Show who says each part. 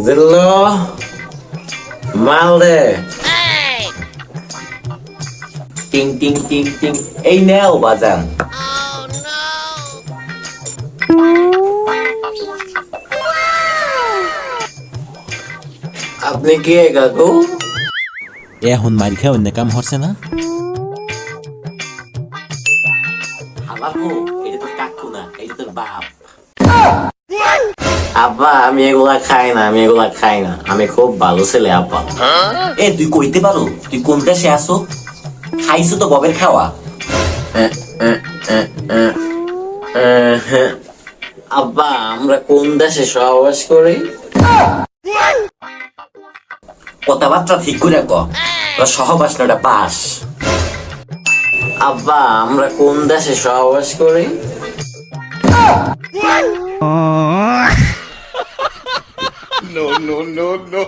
Speaker 1: জিল্লো মাল দে। টিং টিং টিং টিং, এই নেও বাজান। আপনি কে কাকু?
Speaker 2: এখন মার খেয়ে অন্য কাম হচ্ছে না।
Speaker 1: বাবু, এটা তোর কাকু না, এটা তোর বাপ। আব্বা আমি এগুলা খাই না, আমি এগুলা খাই না, আমি খুব ভালো ছেলে আব্বা। এ তুই কইতে পারো তুই কোন দেশে আসো? খাইছো তো ববের খাওয়া। আব্বা আমরা কোন দেশে সহবাস করি? কথাবার্তা ঠিক করে ক, সহবাস না ওটা বাস। আব্বা আমরা কোন দেশে সহবাস করি?
Speaker 3: No, no, no, no.